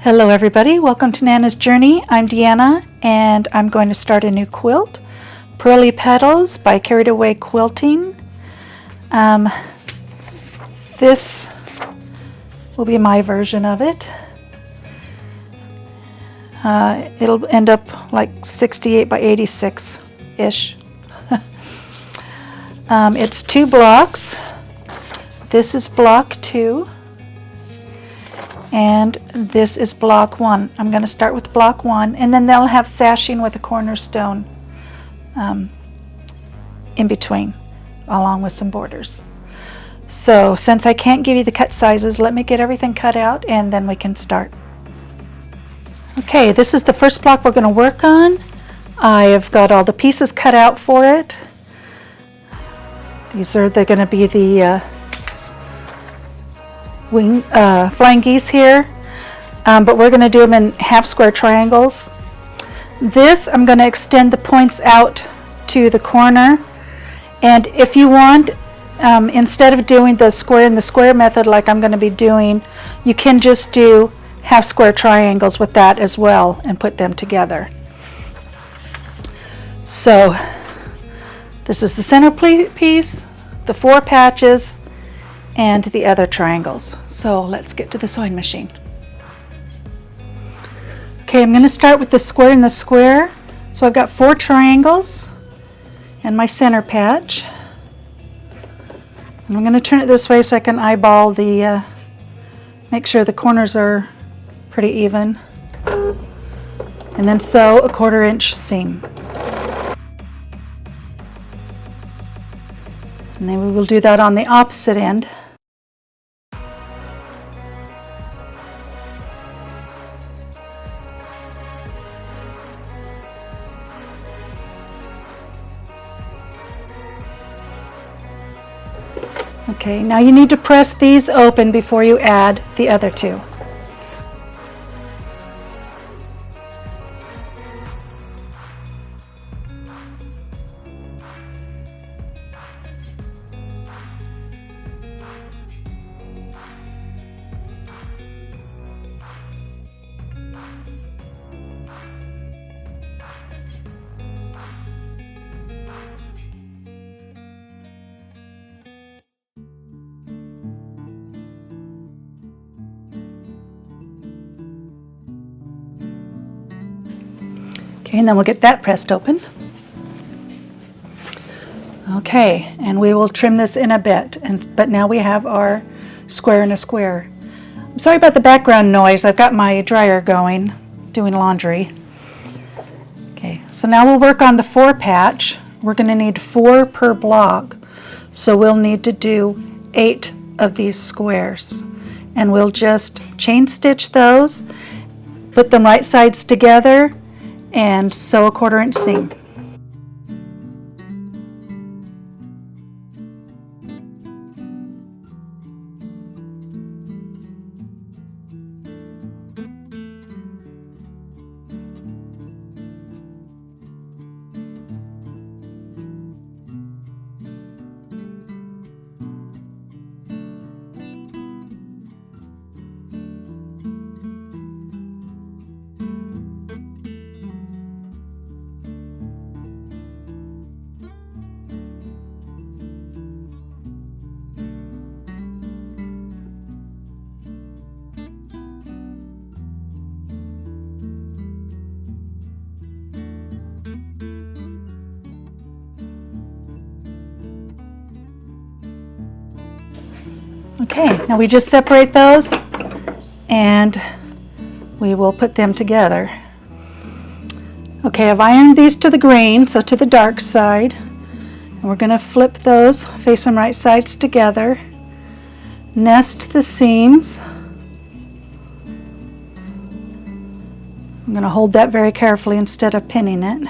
Hello everybody, welcome to Nana's Journey. I'm Deanna and I'm going to start a new quilt, Purley Petals by Carried Away Quilting. This will be my version of it. It'll end up like 68 by 86-ish. It's 2 blocks. This is block 2. And this is block 1. I'm going to start with block 1, and then they'll have sashing with a cornerstone in between, along with some borders. So since I can't give you the cut sizes, let me get everything cut out and then we can start. Okay, this is the first block we're going to work on. I have got all the pieces cut out for it. They're going to be the flying geese here, but we're going to do them in half square triangles. This, I'm going to extend the points out to the corner, and if you want, instead of doing the square in the square method like I'm going to be doing, you can just do half square triangles with that as well and put them together. So this is the center piece, the 4 patches, and the other triangles. So let's get to the sewing machine. Okay, I'm going to start with the square in the square. So I've got 4 triangles and my center patch. And I'm going to turn it this way so I can eyeball the, make sure the corners are pretty even. And then sew a 1/4 inch seam. And then we will do that on the opposite end. Okay, now you need to press these open before you add the other 2. Okay, and then we'll get that pressed open. Okay, and we will trim this in a bit, but now we have our square in a square. I'm sorry about the background noise. I've got my dryer going, doing laundry. Okay, so now we'll work on the 4 patch. We're going to need 4 per block, so we'll need to do 8 of these squares. And we'll just chain stitch those, put them right sides together, and sew a 1/4 inch seam. Okay, now we just separate those and we will put them together. Okay, I've ironed these to the green, so to the dark side. And we're going to flip those, face them right sides together. Nest the seams. I'm going to hold that very carefully instead of pinning it.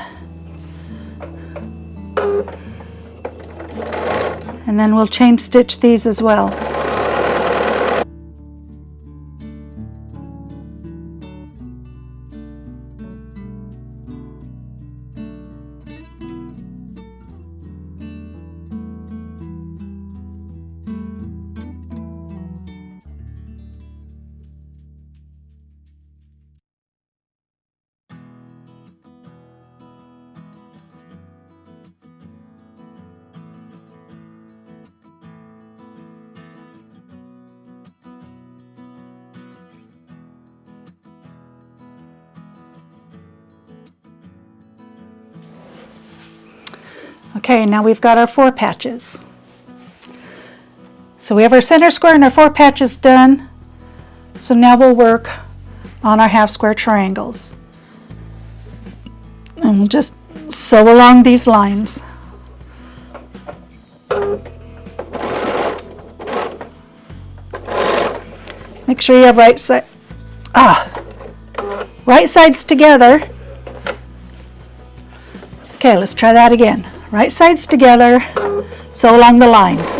And then we'll chain stitch these as well. Okay, now we've got our 4 patches. So we have our center square and our 4 patches done. So now we'll work on our half square triangles. And we'll just sew along these lines. Make sure you have right sides together. Okay, let's try that again. Right sides together, sew along the lines.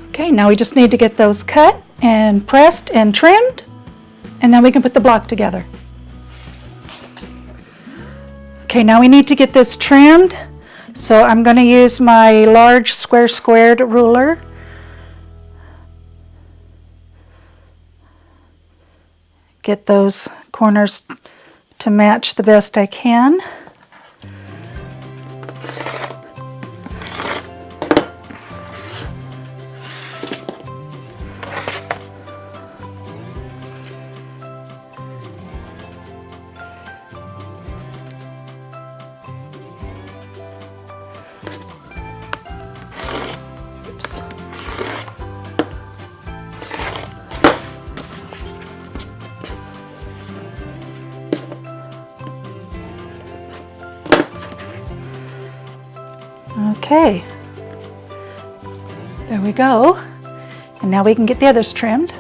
Okay, now we just need to get those cut and pressed and trimmed, and then we can put the block together. Okay, now we need to get this trimmed, so I'm going to use my large squared ruler. Get those corners to match the best I can. Okay, there we go. And now we can get the others trimmed.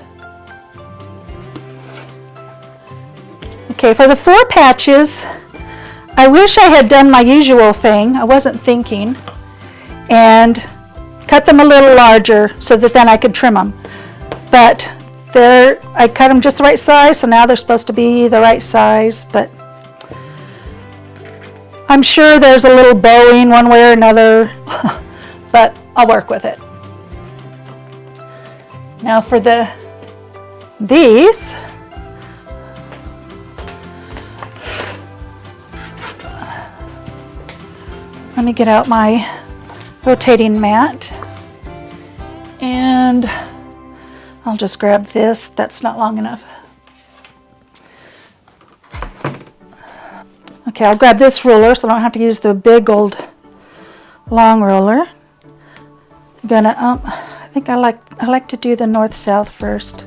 Okay, for the 4 patches, I wish I had done my usual thing. I wasn't thinking. And cut them a little larger so that then I could trim them. But I cut them just the right size, so now they're supposed to be the right size. But I'm sure there's a little bowing one way or another, but I'll work with it. Now for these, let me get out my rotating mat, and I'll just grab this. That's not long enough. Okay, I'll grab this ruler so I don't have to use the big old long ruler. I'm gonna, I think I like to do the north-south first.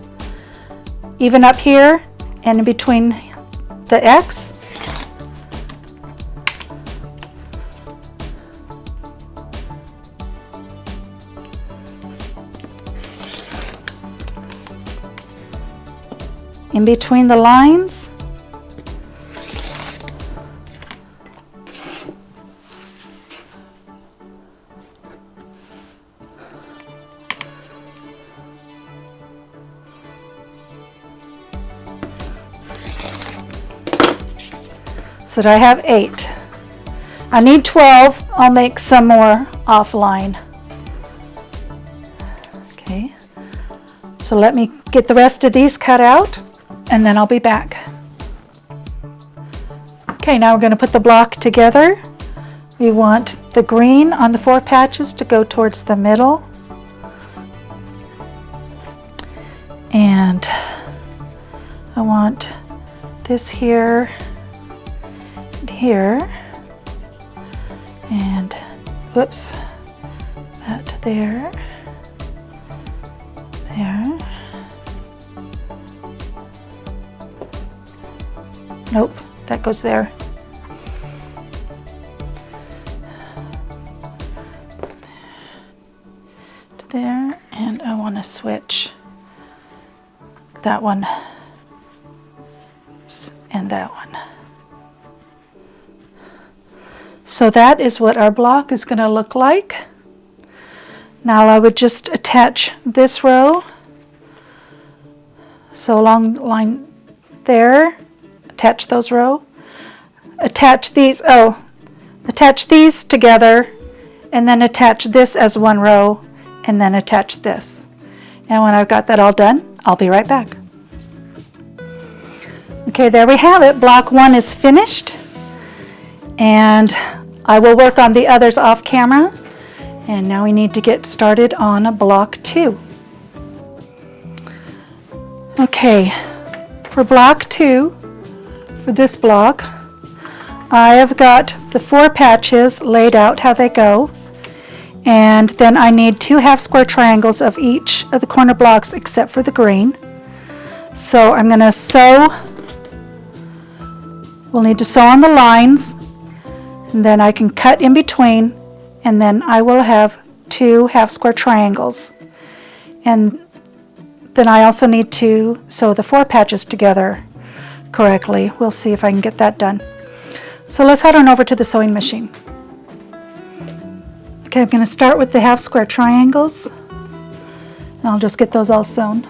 Even up here and in between the X. In between the lines. So that I have 8. I need 12. I'll make some more offline. Okay. So let me get the rest of these cut out, and then I'll be back. Okay, now we're going to put the block together. We want the green on the 4 patches to go towards the middle. And I want this here, and here, and whoops, that there, there. Nope, that goes there. To there, and I want to switch that one. Oops, and that one. So that is what our block is going to look like. Now I would just attach this row. So along the line there, attach those row. Attach these together, and then attach this as one row, and then attach this. And when I've got that all done, I'll be right back. Okay, there we have it. Block 1 is finished, and I will work on the others off camera. And now we need to get started on block 2. Okay, for block 2, for this block, I have got the 4 patches laid out how they go, and then I need 2 half square triangles of each of the corner blocks except for the green. So I'm going to sew. We'll need to sew on the lines, and then I can cut in between, and then I will have 2 half square triangles. And then I also need to sew the 4 patches together correctly. We'll see if I can get that done. So let's head on over to the sewing machine. Okay, I'm going to start with the half square triangles, and I'll just get those all sewn.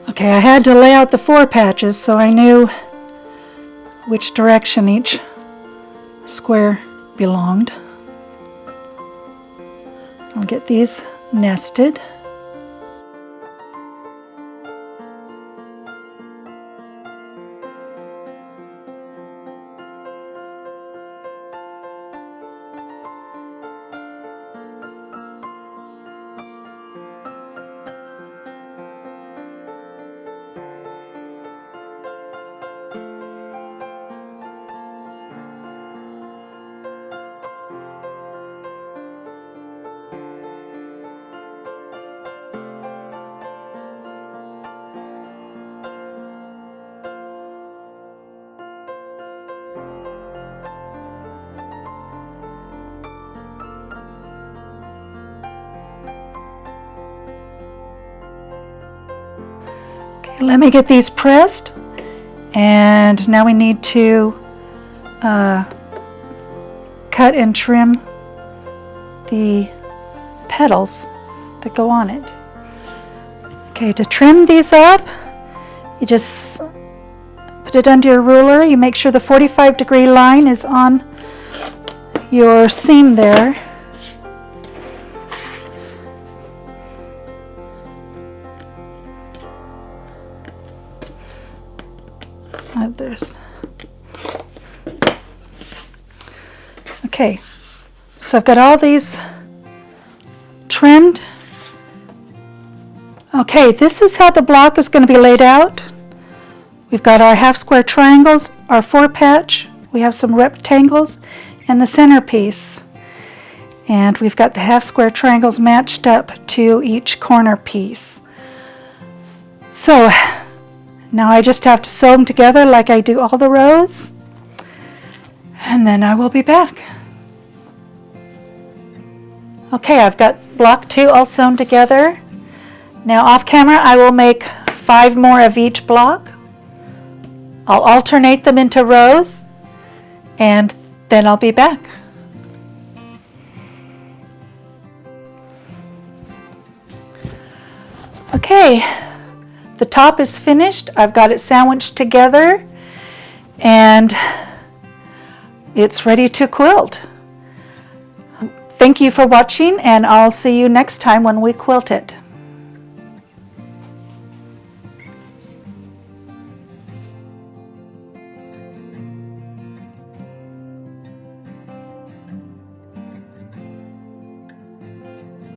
Okay, I had to lay out the 4 patches so I knew which direction each square belonged. I'll get these nested. Okay, let me get these pressed, and now we need to cut and trim the petals that go on it. Okay, to trim these up, you just put it under your ruler. You make sure the 45-degree line is on your seam there. There's okay, so I've got all these trimmed. Okay, this is how the block is going to be laid out. We've got our half square triangles, our 4-patch, we have some rectangles, and the centerpiece. And we've got the half square triangles matched up to each corner piece. So now I just have to sew them together like I do all the rows, and then I will be back. Okay, I've got block 2 all sewn together. Now off camera I will make 5 more of each block. I'll alternate them into rows, and then I'll be back. Okay. The top is finished. I've got it sandwiched together, and it's ready to quilt. Thank you for watching, and I'll see you next time when we quilt it.